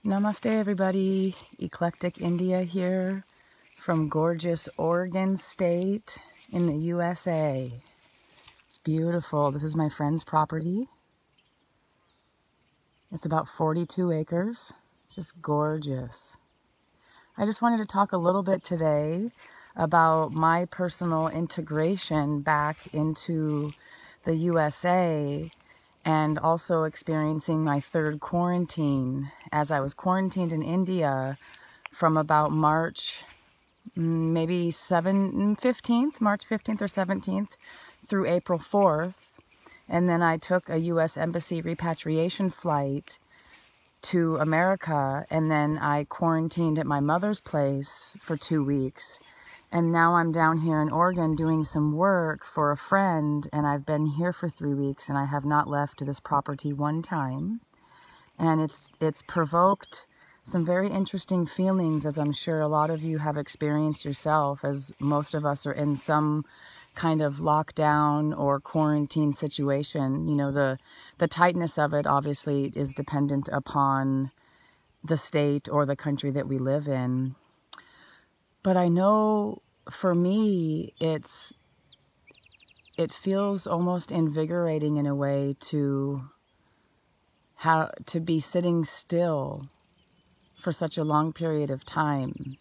Namaste everybody, Eclectic India here from gorgeous Oregon State in the USA. It's beautiful. This is my friend's property. It's about 42 acres, just gorgeous. I just wanted to talk a little bit today about my personal integration back into the USA and also experiencing my third quarantine, as I was quarantined in India from about March, maybe March 15th or 17th through April 4th. And then I took a U.S. Embassy repatriation flight to America, and then I quarantined at my mother's place for 2 weeks. And now I'm down here in Oregon doing some work for a friend, and I've been here for 3 weeks, and I have not left this property one time. And it's provoked some very interesting feelings, as I'm sure a lot of you have experienced yourself, as most of us are in some kind of lockdown or quarantine situation. You know, the tightness of it obviously is dependent upon the state or the country that we live in. But I know for me, it feels almost invigorating in a way to be sitting still for such a long period of time.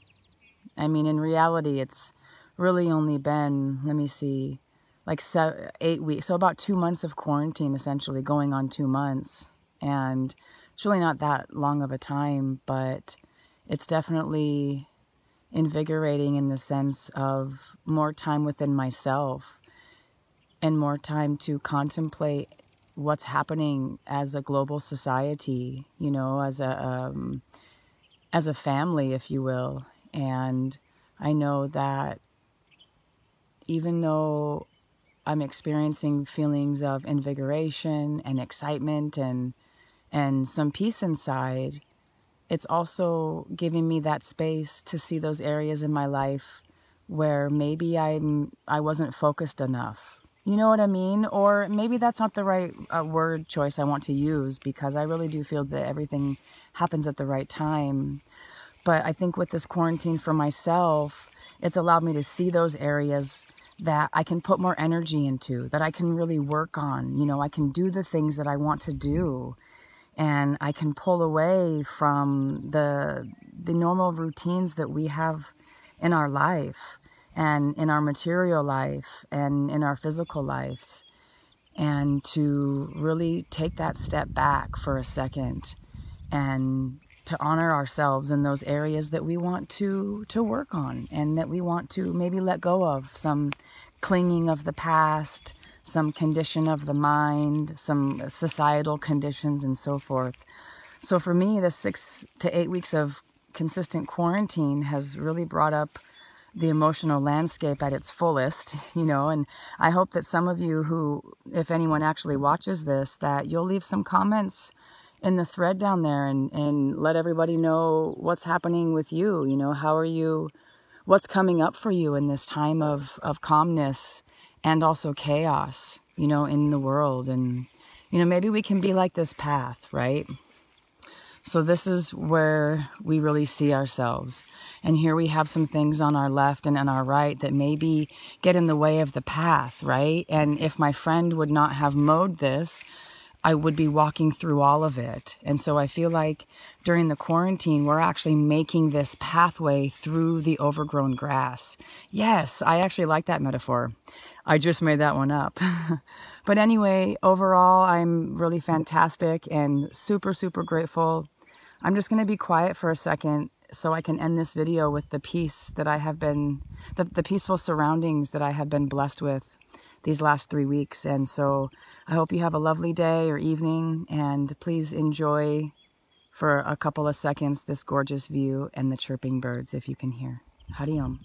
I mean, in reality, it's really only been, let me see, like 8 weeks. So about 2 months of quarantine, essentially going on 2 months. And it's really not that long of a time, but it's definitely invigorating in the sense of more time within myself and more time to contemplate what's happening as a global society, you know, as a family, if you will. And I know that even though I'm experiencing feelings of invigoration and excitement and some peace inside, it's also giving me that space to see those areas in my life where maybe I wasn't focused enough. You know what I mean? Or maybe that's not the right word choice I want to use, because I really do feel that everything happens at the right time. But I think with this quarantine for myself, it's allowed me to see those areas that I can put more energy into, that I can really work on. You know, I can do the things that I want to do. And I can pull away from the normal routines that we have in our life and in our material life and in our physical lives, and to really take that step back for a second and to honor ourselves in those areas that we want to work on and that we want to maybe let go of, some clinging of the past, some condition of the mind, some societal conditions, and so forth. So for me, the 6 to 8 weeks of consistent quarantine has really brought up the emotional landscape at its fullest, you know, and I hope that some of you who, if anyone actually watches this, that you'll leave some comments in the thread down there and let everybody know what's happening with you. You know, how are you, what's coming up for you in this time of calmness and also chaos, you know, in the world. And, you know, maybe we can be like this path, right? So this is where we really see ourselves. And here we have some things on our left and on our right that maybe get in the way of the path, right? And if my friend would not have mowed this, I would be walking through all of it. And so I feel like during the quarantine, we're actually making this pathway through the overgrown grass. Yes, I actually like that metaphor. I just made that one up. But anyway, overall, I'm really fantastic and super, super grateful. I'm just going to be quiet for a second so I can end this video with the peace that I have been, the peaceful surroundings that I have been blessed with these last 3 weeks. And so I hope you have a lovely day or evening, and please enjoy for a couple of seconds this gorgeous view and the chirping birds if you can hear. Hari Om.